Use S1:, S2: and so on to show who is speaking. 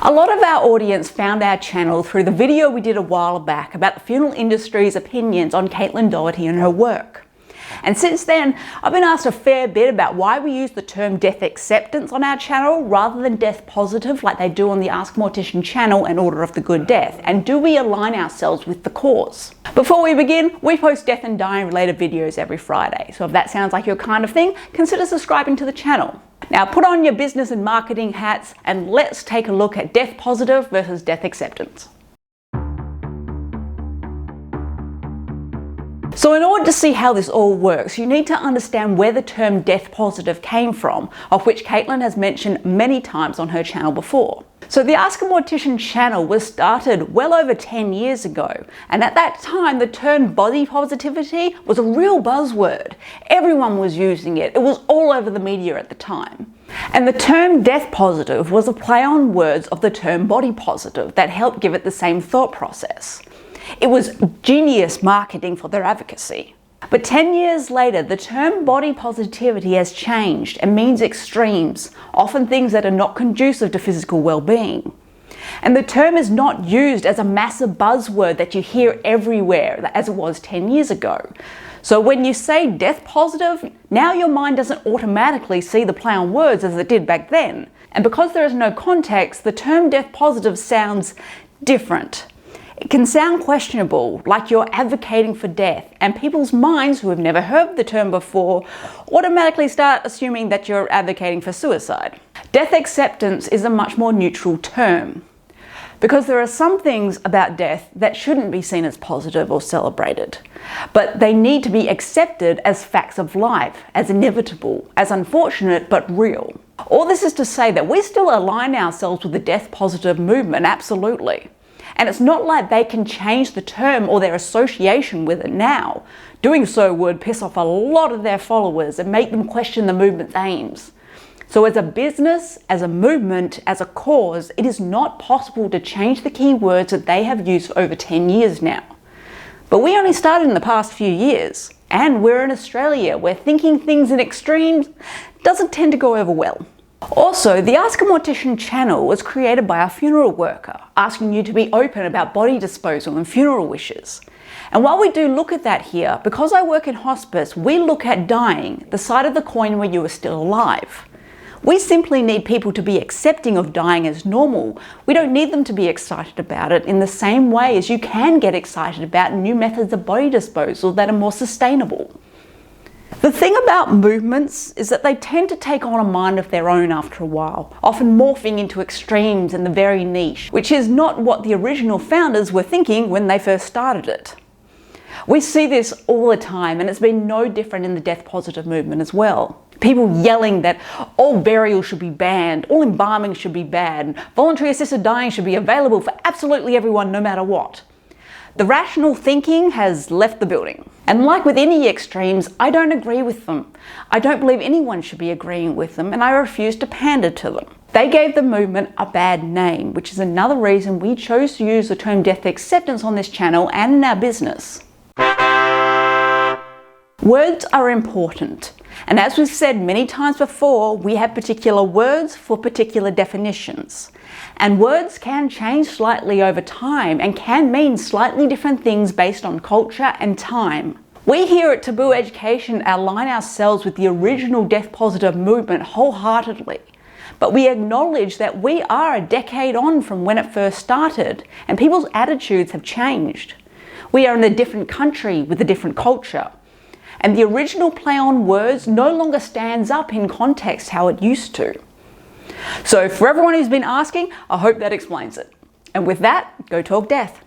S1: A lot of our audience found our channel through the video we did a while back about the funeral industry's opinions on Doughty and her work. And since then, I've been asked a fair bit about why we use the term death acceptance on our channel rather than death positive like they do on the Ask a Mortician channel and Order of the Good Death, and do we align ourselves with the cause? Before we begin, we post death and dying related videos every Friday, so if that sounds like your kind of thing, consider subscribing to the channel. Now put on your business and marketing hats and let's take a look at death positive versus death acceptance. So in order to see how this all works, you need to understand where the term death positive came from, of which Caitlin has mentioned many times on her channel before. So the Ask a Mortician channel was started well over 10 years ago, and at that time the term body positivity was a real buzzword. Everyone was using it. It was all over the media at the time. And the term death positive was a play on words of the term body positive that helped give it the same thought process. It was genius marketing for their advocacy. But 10 years later, the term body positivity has changed and means extremes, often things that are not conducive to physical well-being. And the term is not used as a massive buzzword that you hear everywhere as it was 10 years ago. So when you say death positive, now your mind doesn't automatically see the play on words as it did back then. And because there is no context, the term death positive sounds different. It can sound questionable, like you're advocating for death, and people's minds who have never heard the term before automatically start assuming that you're advocating for suicide. Death acceptance is a much more neutral term, because there are some things about death that shouldn't be seen as positive or celebrated, but they need to be accepted as facts of life, as inevitable, as unfortunate but real. All this is to say that we still align ourselves with the death positive movement, absolutely. And it's not like they can change the term or their association with it now. Doing so would piss off a lot of their followers and make them question the movement's aims. So as a business, as a movement, as a cause, it is not possible to change the key words that they have used for over 10 years now. But we only started in the past few years, and we're in Australia where thinking things in extremes doesn't tend to go over well. Also, the Ask a Mortician channel was created by a funeral worker, asking you to be open about body disposal and funeral wishes. And while we do look at that here, because I work in hospice, we look at dying, the side of the coin where you are still alive. We simply need people to be accepting of dying as normal. We don't need them to be excited about it in the same way as you can get excited about new methods of body disposal that are more sustainable. The thing about movements is that they tend to take on a mind of their own after a while, often morphing into extremes and the very niche, which is not what the original founders were thinking when they first started it. We see this all the time, and it's been no different in the death positive movement as well. People yelling that all burial should be banned, all embalming should be banned, voluntary assisted dying should be available for absolutely everyone no matter what. The rational thinking has left the building. And like with any extremes, I don't agree with them. I don't believe anyone should be agreeing with them, and I refuse to pander to them. They gave the movement a bad name, which is another reason we chose to use the term death acceptance on this channel and in our business. Words are important. And as we've said many times before, we have particular words for particular definitions. And words can change slightly over time and can mean slightly different things based on culture and time. We here at Taboo Education align ourselves with the original death positive movement wholeheartedly. But we acknowledge that we are a decade on from when it first started, and people's attitudes have changed. We are in a different country with a different culture. And the original play on words no longer stands up in context how it used to. So for everyone who's been asking, I hope that explains it. And with that, go talk death.